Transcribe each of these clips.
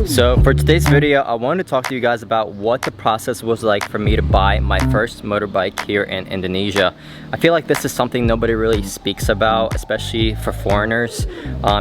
So for today's video, I wanted to talk to you guys about what the process was like for me to buy my first motorbike here in Indonesia. I feel like this is something nobody really speaks about, especially for foreigners,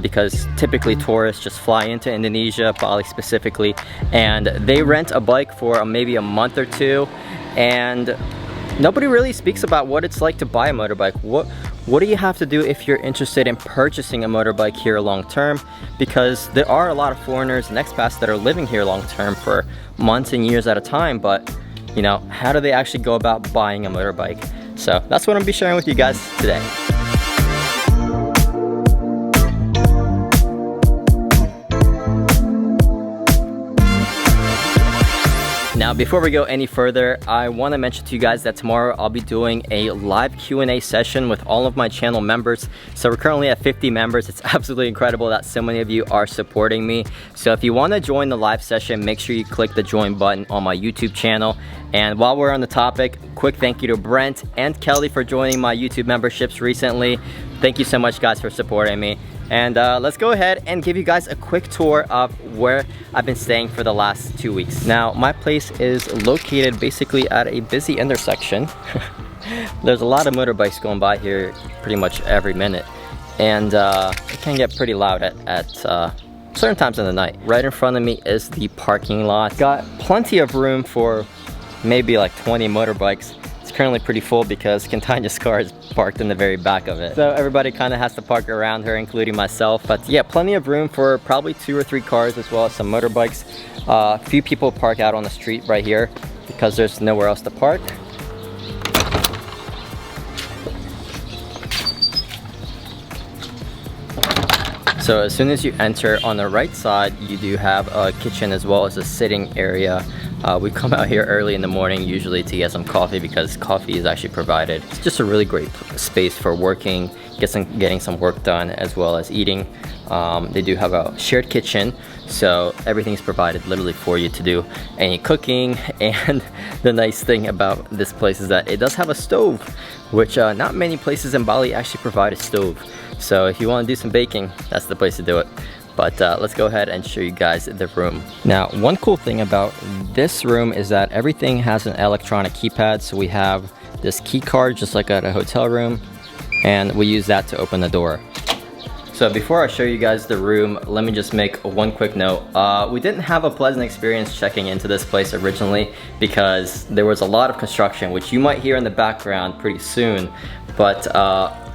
because typically tourists just fly into Indonesia, Bali specifically, and they rent a bike for maybe a month or two, and nobody really speaks about what it's like to buy a motorbike. What do you have to do if you're interested in purchasing a motorbike here long term? Because there are a lot of foreigners and expats that are living here long term for months and years at a time, but you know, how do they actually go about buying a motorbike? So that's what I'm gonna be sharing with you guys today. Now, before we go any further, I want to mention to you guys that tomorrow I'll be doing a live Q&A session with all of my channel members. So we're currently at 50 members. It's absolutely incredible that so many of you are supporting me. So if you want to join the live session, make sure you click the join button on my YouTube channel. And while we're on the topic, quick thank you to Brent and Kelly for joining my YouTube memberships recently. Thank you so much, guys, for supporting me. And let's go ahead and give you guys a quick tour of where I've been staying for the last 2 weeks. Now, my place is located basically at a busy intersection. There's a lot of motorbikes going by here pretty much every minute. And it can get pretty loud at certain times in the night. Right in front of me is the parking lot. Got plenty of room for maybe like 20 motorbikes. It's currently pretty full because Kentanya's car is parked in the very back of it. So everybody kind of has to park around her, including myself. But yeah, plenty of room for probably 2 or 3 cars as well as some motorbikes. A few people park out on the street right here because there's nowhere else to park. So as soon as you enter on the right side, you do have a kitchen as well as a sitting area. We come out here early in the morning usually to get some coffee because coffee is actually provided. It's just a really great space for working, getting some work done as well as eating. They do have a shared kitchen, so everything's provided literally for you to do any cooking. And the nice thing about this place is that it does have a stove, which not many places in Bali actually provide a stove. So if you want to do some baking, that's the place to do it. But let's go ahead and show you guys the room. Now, one cool thing about this room is that everything has an electronic keypad. So we have this key card just like at a hotel room, and we use that to open the door. So before I show you guys the room, let me just make one quick note. We didn't have a pleasant experience checking into this place originally because there was a lot of construction, which you might hear in the background pretty soon. But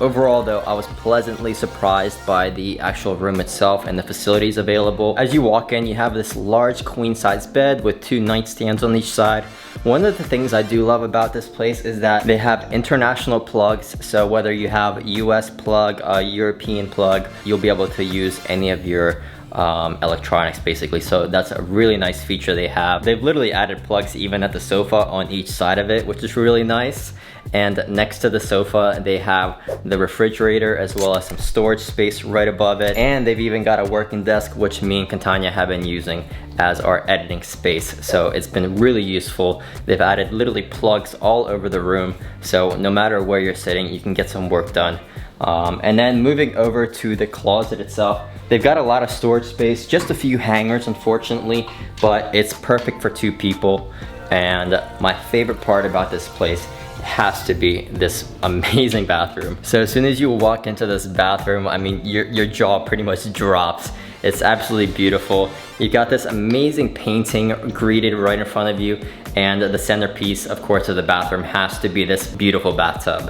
overall though, I was pleasantly surprised by the actual room itself and the facilities available. As you walk in, you have this large queen size bed with 2 nightstands on each side. One of the things I do love about this place is that they have international plugs. So whether you have a US plug, a European plug, you'll be able to use any of your electronics basically. So that's a really nice feature they have. They've literally added plugs even at the sofa on each side of it, which is really nice. And next to the sofa, they have the refrigerator as well as some storage space right above it. And they've even got a working desk, which me and Kentanya have been using as our editing space. So it's been really useful. They've added literally plugs all over the room. So no matter where you're sitting, you can get some work done. And then moving over to the closet itself, they've got a lot of storage space, just a few hangers unfortunately, but it's perfect for 2 people. And my favorite part about this place has to be this amazing bathroom. So as soon as you walk into this bathroom, I mean, your jaw pretty much drops. It's absolutely beautiful. You got this amazing painting greeted right in front of you, and the centerpiece, of course, of the bathroom has to be this beautiful bathtub.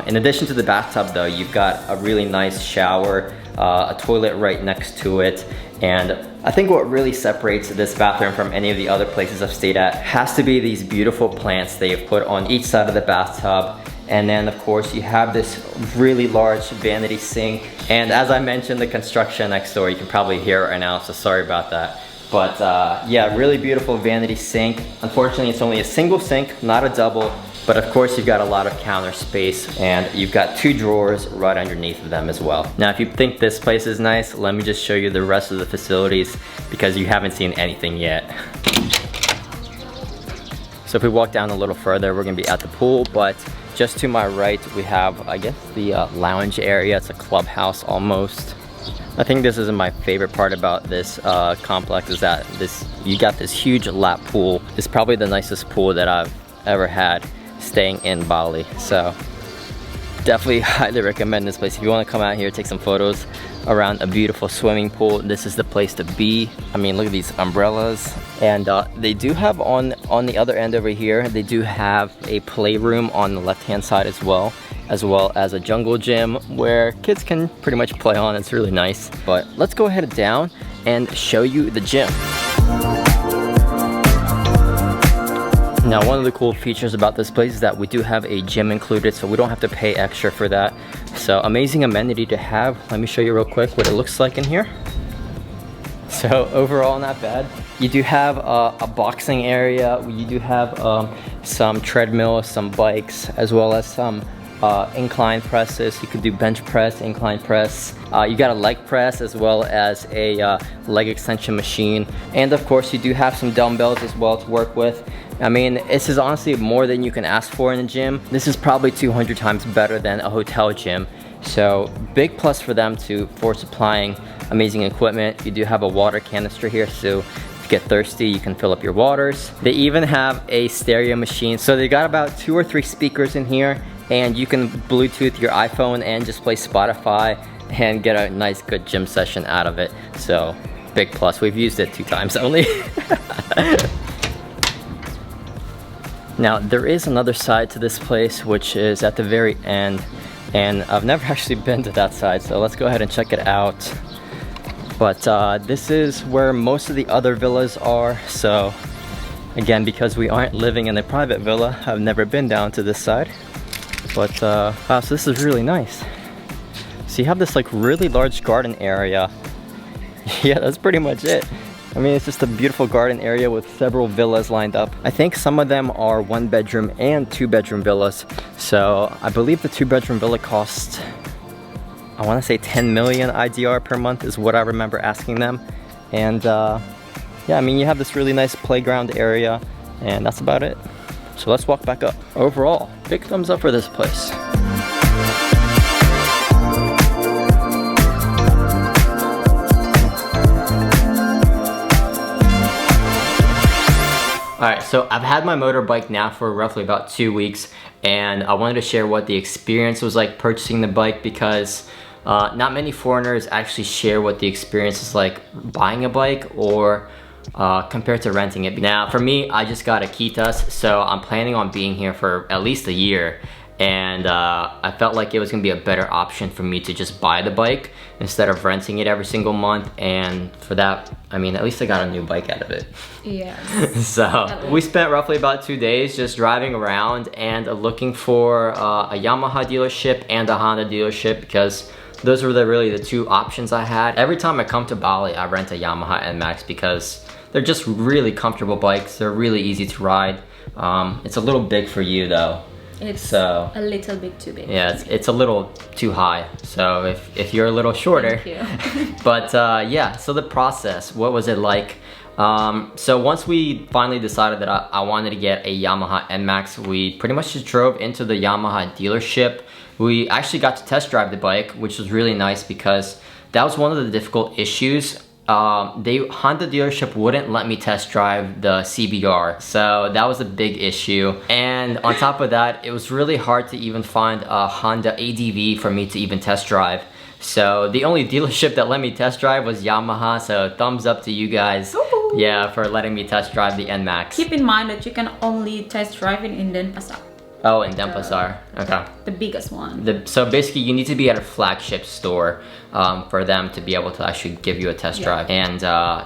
In addition to the bathtub though, you've got a really nice shower, a toilet right next to it, and I think what really separates this bathroom from any of the other places I've stayed at has to be these beautiful plants they've put on each side of the bathtub. And then of course you have this really large vanity sink. And as I mentioned, the construction next door, you can probably hear it right now, so sorry about that. But yeah, really beautiful vanity sink. Unfortunately, it's only a single sink, not a double. But of course, you've got a lot of counter space, and you've got 2 drawers right underneath of them as well. Now, if you think this place is nice, let me just show you the rest of the facilities because you haven't seen anything yet. So if we walk down a little further, we're gonna be at the pool, but just to my right, we have, I guess, the lounge area. It's a clubhouse almost. I think this is my favorite part about this complex is that you got this huge lap pool. It's probably the nicest pool that I've ever had staying in Bali. So definitely highly recommend this place. If you want to come out here, take some photos around a beautiful swimming pool, this is the place to be. I mean, look at these umbrellas. And they do have on the other end over here, they do have a playroom on the left-hand side as well as a jungle gym where kids can pretty much play on. It's really nice. But let's go ahead down and show you the gym. Now, one of the cool features about this place is that we do have a gym included, so we don't have to pay extra for that. So amazing amenity to have. Let me show you real quick what it looks like in here. So overall, not bad. You do have a boxing area. You do have some treadmills, some bikes, as well as some incline presses. You could do bench press, incline press. You got a leg press as well as a leg extension machine. And of course, you do have some dumbbells as well to work with. I mean, this is honestly more than you can ask for in a gym. This is probably 200 times better than a hotel gym. So big plus for them for supplying amazing equipment. You do have a water canister here, so if you get thirsty, you can fill up your waters. They even have a stereo machine. So they got about 2 or 3 speakers in here, and you can Bluetooth your iPhone and just play Spotify and get a nice good gym session out of it. So big plus. We've used it 2 times only. Now, there is another side to this place, which is at the very end, and I've never actually been to that side, so let's go ahead and check it out. But this is where most of the other villas are. So again, because we aren't living in a private villa, I've never been down to this side. But wow, so this is really nice. So you have this like really large garden area. Yeah, that's pretty much it. I mean, it's just a beautiful garden area with several villas lined up. I think some of them are 1-bedroom and 2-bedroom villas. So I believe the 2-bedroom villa costs, I want to say 10 million IDR per month is what I remember asking them. And yeah, I mean, you have this really nice playground area, and that's about it. So let's walk back up. Overall, big thumbs up for this place. Alright, so I've had my motorbike now for roughly about 2 weeks, and I wanted to share what the experience was like purchasing the bike, because not many foreigners actually share what the experience is like buying a bike or compared to renting it. Now, for me, I just got a Kitas, so I'm planning on being here for at least a year. And I felt like it was gonna be a better option for me to just buy the bike instead of renting it every single month. And for that, I mean, at least I got a new bike out of it. Yes. So we spent roughly about 2 days just driving around and looking for a Yamaha dealership and a Honda dealership, because those were really the 2 options I had. Every time I come to Bali, I rent a Yamaha NMAX because they're just really comfortable bikes. They're really easy to ride. It's a little big for you though. It's a little bit too big. Yeah, it's a little too high. So if you're a little shorter. Thank you. But yeah, so the process, what was it like? So once we finally decided that I wanted to get a Yamaha NMAX, we pretty much just drove into the Yamaha dealership. We actually got to test drive the bike, which was really nice because that was one of the difficult issues. Honda dealership wouldn't let me test drive the CBR, so that was a big issue. And on top of that, it was really hard to even find a Honda ADV for me to even test drive. So the only dealership that let me test drive was Yamaha, so thumbs up to you guys. Ooh. Yeah, for letting me test drive the NMAX. Keep in mind that you can only test drive in Denpasar. Oh, in Denpasar. Okay. The biggest one. So basically, you need to be at a flagship store for them to be able to actually give you a test drive. And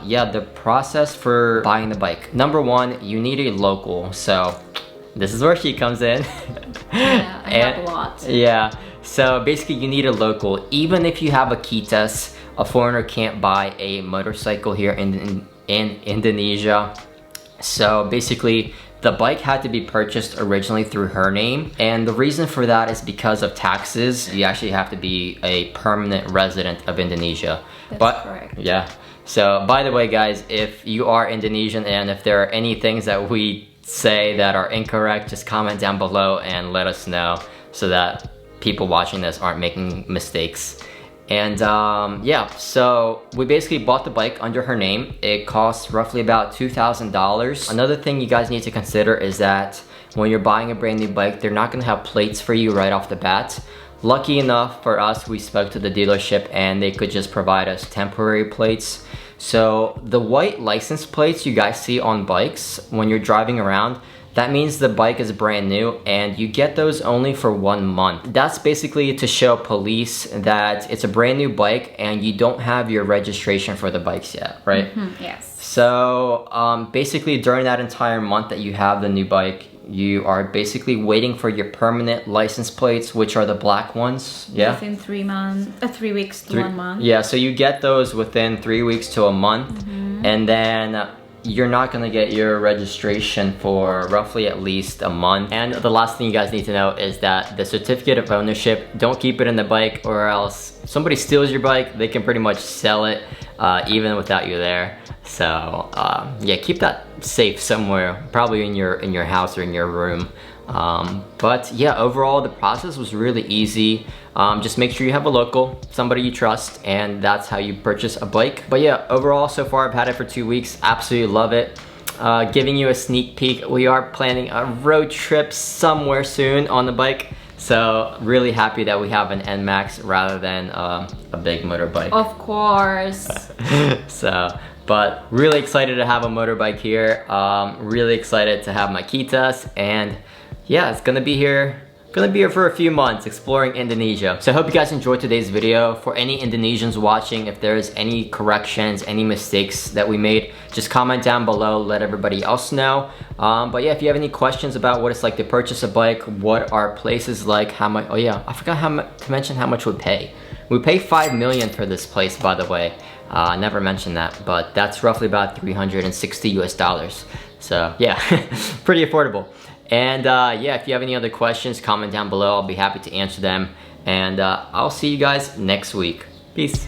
yeah, the process for buying the bike. Number 1, you need a local. So this is where she comes in. Yeah, I have a lot. Yeah. So basically, you need a local. Even if you have a Kitas, a foreigner can't buy a motorcycle here in Indonesia. So basically, the bike had to be purchased originally through her name, and the reason for that is because of taxes. You actually have to be a permanent resident of Indonesia. That's correct. Yeah. So by the way, guys, if you are Indonesian and if there are any things that we say that are incorrect, just comment down below and let us know so that people watching this aren't making mistakes. And yeah, so we basically bought the bike under her name. It costs roughly about $2,000. Another thing you guys need to consider is that when you're buying a brand new bike, they're not gonna have plates for you right off the bat. Lucky enough for us, we spoke to the dealership and they could just provide us temporary plates. So the white license plates you guys see on bikes when you're driving around, that means the bike is brand new and you get those only for 1 month. That's basically to show police that it's a brand new bike and you don't have your registration for the bikes yet, right? Yes. So basically during that entire month that you have the new bike, you are basically waiting for your permanent license plates, which are the black ones. Yeah. Within 3 weeks to 1 month. Yeah, so you get those within 3 weeks to a month, and then you're not gonna get your registration for roughly at least a month. And the last thing you guys need to know is that the certificate of ownership, don't keep it in the bike or else somebody steals your bike, they can pretty much sell it even without you there. So yeah, keep that safe somewhere, probably in your house or in your room. But yeah, overall the process was really easy. Just make sure you have a local, somebody you trust, and that's how you purchase a bike. But yeah, overall so far I've had it for 2 weeks, absolutely love it. Giving you a sneak peek, we are planning a road trip somewhere soon on the bike. So really happy that we have an NMAX rather than a big motorbike. Of course. So, but really excited to have a motorbike here. Really excited to have my Kitas, and yeah, it's gonna be here for a few months exploring Indonesia. So I hope you guys enjoyed today's video. For any Indonesians watching, if there's any corrections, any mistakes that we made, just comment down below, let everybody else know. But yeah, if you have any questions about what it's like to purchase a bike, what are places like, how much, oh yeah, I forgot to mention how much we pay. We pay 5 million for this place, by the way. I never mentioned that, but that's roughly about 360 US dollars. So yeah, pretty affordable. And yeah, if you have any other questions, comment down below. I'll be happy to answer them. And I'll see you guys next week. Peace.